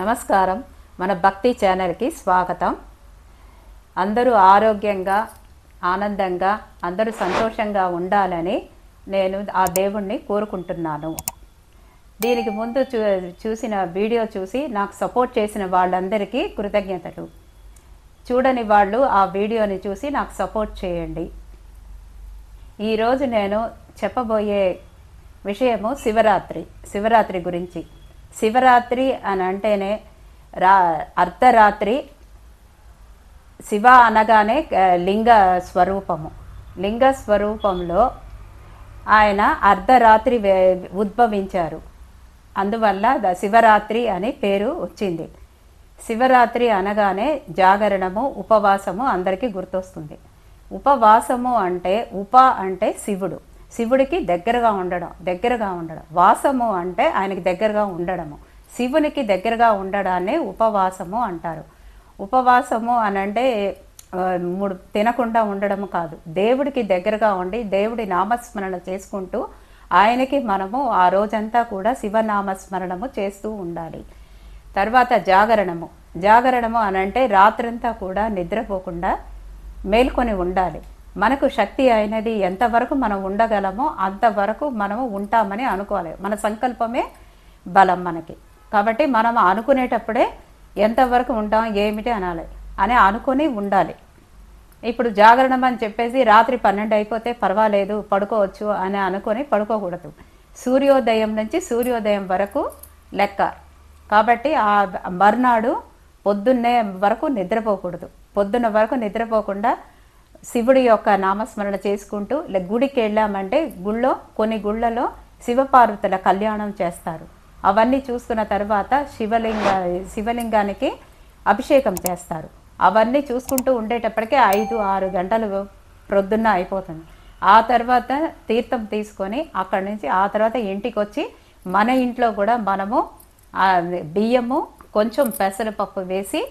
నమస్కారం. మన భక్తి ఛానల్కి స్వాగతం. అందరూ ఆరోగ్యంగా ఆనందంగా అందరూ సంతోషంగా ఉండాలని నేను ఆ దేవుణ్ణి కోరుకుంటున్నాను. దీనికి ముందు చూసిన వీడియో చూసి నాకు సపోర్ట్ చేసిన వాళ్ళందరికీ కృతజ్ఞతలు. చూడని వాళ్ళు ఆ వీడియోని చూసి నాకు సపోర్ట్ చేయండి. ఈరోజు నేను చెప్పబోయే విషయము శివరాత్రి గురించి. శివరాత్రి అని అంటేనే అర్ధరాత్రి. శివ అనగానే లింగ స్వరూపంలో ఆయన అర్ధరాత్రి ఉద్భవించారు. అందువల్ల శివరాత్రి అని పేరు వచ్చింది. శివరాత్రి అనగానే జాగరణము, ఉపవాసము అందరికీ గుర్తొస్తుంది. ఉపవాసము అంటే అంటే శివుడికి దగ్గరగా ఉండడం. వాసము అంటే ఆయనకి దగ్గరగా ఉండడము. శివునికి దగ్గరగా ఉండడాన్ని ఉపవాసము అంటారు. ఉపవాసము అని అంటే తినకుండా ఉండడము కాదు, దేవుడికి దగ్గరగా ఉండి దేవుడి నామస్మరణ చేసుకుంటూ ఆయనకి మనము ఆ రోజంతా కూడా శివనామస్మరణము చేస్తూ ఉండాలి. తర్వాత జాగరణము అని అంటే రాత్రంతా కూడా నిద్రపోకుండా మేల్కొని ఉండాలి. మనకు శక్తి అయినది ఎంతవరకు మనం ఉండగలమో అంతవరకు మనము ఉంటామని అనుకోవాలి. మన సంకల్పమే బలం మనకి. కాబట్టి మనం అనుకునేటప్పుడే ఎంతవరకు ఉంటాం ఏమిటి అనాలి అని అనుకొని ఉండాలి. ఇప్పుడు జాగరణం అని చెప్పేసి రాత్రి 12 అయిపోతే పర్వాలేదు పడుకోవచ్చు అని అనుకొని పడుకోకూడదు. సూర్యోదయం నుంచి సూర్యోదయం వరకు లెక్క. కాబట్టి ఆ మర్నాడు పొద్దున్నే వరకు నిద్రపోకూడదు. పొద్దున్న వరకు నిద్రపోకుండా శివుడి యొక్క నామస్మరణ చేసుకుంటూ గుడికి వెళ్ళామంటే కొన్ని గుళ్ళలో శివపార్వతుల కళ్యాణం చేస్తారు. అవన్నీ చూసుకున్న తర్వాత శివలింగానికి అభిషేకం చేస్తారు. అవన్నీ చూసుకుంటూ ఉండేటప్పటికే 5-6 గంటలు ప్రొద్దున్న అయిపోతుంది. ఆ తర్వాత తీర్థం తీసుకొని అక్కడి నుంచి ఆ తర్వాత ఇంటికి వచ్చి మన ఇంట్లో కూడా మనము బియ్యము కొంచెం పెసరపప్పు వేసి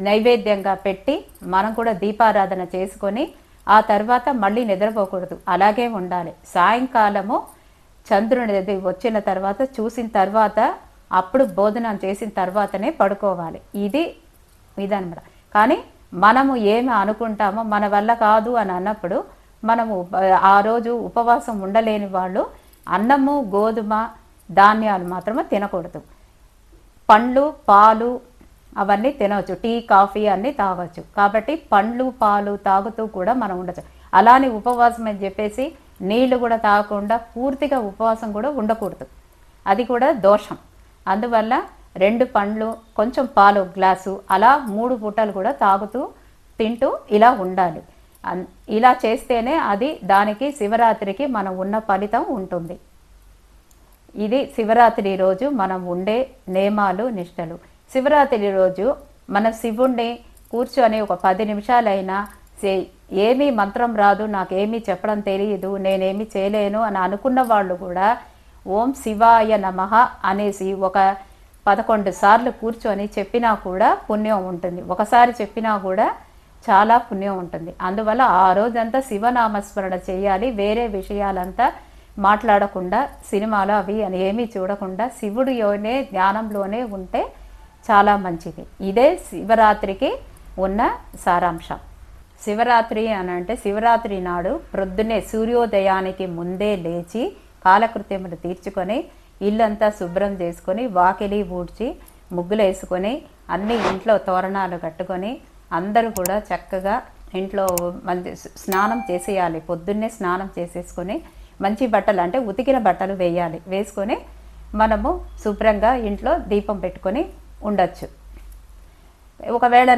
నైవేద్యంగా పెట్టి మనం కూడా దీపారాధన చేసుకొని ఆ తర్వాత మళ్ళీ నిద్రపోకూడదు, అలాగే ఉండాలి. సాయంకాలము చంద్రుని వచ్చిన తర్వాత చూసిన తర్వాత అప్పుడు భోజనం చేసిన తర్వాతనే పడుకోవాలి. ఇదన్నమాట. కానీ మనము ఏమి అనుకుంటామో మన వల్ల కాదు అని అన్నప్పుడు మనము ఆ రోజు ఉపవాసం ఉండలేని వాళ్ళు అన్నము, గోధుమ, ధాన్యాలు మాత్రమే తినకూడదు. పండ్లు, పాలు అవన్నీ తినవచ్చు. టీ, కాఫీ అన్నీ తాగవచ్చు. కాబట్టి పండ్లు, పాలు తాగుతూ కూడా మనం ఉండొచ్చు. అలానే ఉపవాసం అని చెప్పేసి నీళ్లు కూడా తాగకుండా పూర్తిగా ఉపవాసం కూడా ఉండకూడదు. అది కూడా దోషం. అందువల్ల 2 పండ్లు, కొంచెం పాలు గ్లాసు, అలా 3 పూటలు కూడా తాగుతూ తింటూ ఇలా ఉండాలి. ఇలా చేస్తేనే దానికి శివరాత్రికి మనం ఉన్న ఫలితం ఉంటుంది. ఇది శివరాత్రి రోజు మనం ఉండే నియమాలు, నిష్టలు. శివరాత్రి రోజు మన శివుణ్ణి కూర్చొని ఒక 10 నిమిషాలైనా ఏమీ మంత్రం రాదు, నాకేమీ చెప్పడం తెలియదు, నేనేమీ చేయలేను అని అనుకున్న వాళ్ళు కూడా ఓం శివాయ నమః అనేసి ఒక 11 సార్లు కూర్చొని చెప్పినా కూడా పుణ్యం ఉంటుంది. ఒకసారి చెప్పినా కూడా చాలా పుణ్యం ఉంటుంది. అందువల్ల ఆ రోజంతా శివనామస్మరణ చేయాలి. వేరే విషయాలంతా మాట్లాడకుండా, సినిమాలు అవి అని ఏమీ చూడకుండా శివుడిలోనే ధ్యానంలోనే ఉంటే చాలా మంచిది. ఇదే శివరాత్రికి ఉన్న సారాంశం. శివరాత్రి అని అంటే శివరాత్రి నాడు ప్రొద్దునే సూర్యోదయానికి ముందే లేచి కాలకృత్యములు తీర్చుకొని ఇల్లంతా శుభ్రం చేసుకొని వాకిలి ఊడ్చి ముగ్గులు వేసుకొని అన్ని ఇంట్లో తోరణాలు కట్టుకొని అందరూ కూడా చక్కగా ఇంట్లో మంచి స్నానం చేసేయాలి. పొద్దున్నే స్నానం చేసేసుకొని మంచి బట్టలు అంటే ఉతికిన బట్టలు వేసుకొని మనము శుభ్రంగా ఇంట్లో దీపం పెట్టుకొని ఉండొచ్చు. ఒకవేళ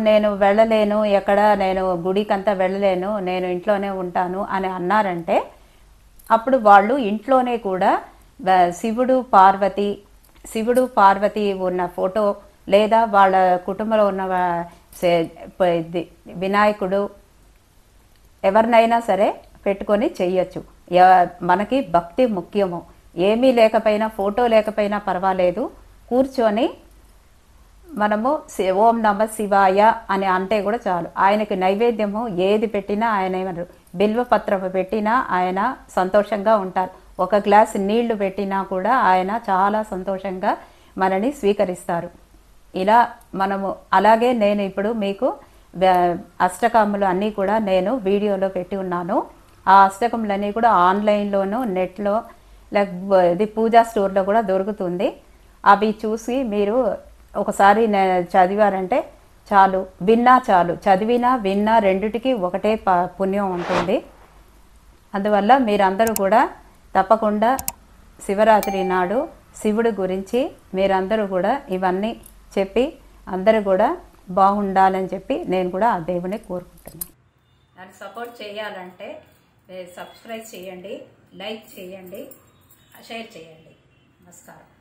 నేను వెళ్ళలేను, నేను గుడికంతా వెళ్ళలేను, నేను ఇంట్లోనే ఉంటాను అని అన్నారంటే అప్పుడు వాళ్ళు ఇంట్లోనే కూడా శివుడు పార్వతి ఉన్న ఫోటో లేదా వాళ్ళ కుటుంబంలో ఉన్న వినాయకుడు ఎవరినైనా సరే పెట్టుకొని చెయ్యొచ్చు. మనకి భక్తి ముఖ్యము. ఏమీ లేకపోయినా, ఫోటో లేకపోయినా పర్వాలేదు, కూర్చొని మనము ఓం నమ శివాయ అని అంటే కూడా చాలు. ఆయనకి నైవేద్యము ఏది పెట్టినా ఆయన ఏమన్నారు, బిల్వపత్రము పెట్టినా ఆయన సంతోషంగా ఉంటారు. ఒక గ్లాస్ నీళ్లు పెట్టినా కూడా ఆయన చాలా సంతోషంగా మనని స్వీకరిస్తారు. ఇలా మనము అలాగే నేను ఇప్పుడు మీకు అష్టకములు అన్నీ కూడా నేను వీడియోలో పెట్టి ఉన్నాను. ఆ అష్టకములన్నీ కూడా ఆన్లైన్లోను నెట్లో లేకపోతే పూజా స్టోర్లో కూడా దొరుకుతుంది. అవి చూసి మీరు ఒకసారి చదివారంటే చాలు, విన్నా చాలు, చదివినా విన్నా రెండిటికి ఒకటే పుణ్యం ఉంటుంది. అందువల్ల మీరందరూ కూడా తప్పకుండా శివరాత్రి నాడు శివుడి గురించి మీరందరూ కూడా ఇవన్నీ చెప్పి అందరూ కూడా బాగుండాలని చెప్పి నేను కూడా ఆ దేవుని కోరుకుంటున్నాను. నన్ను సపోర్ట్ చేయాలంటే సబ్స్క్రైబ్ చేయండి, లైక్ చేయండి, షేర్ చేయండి. నమస్కారం.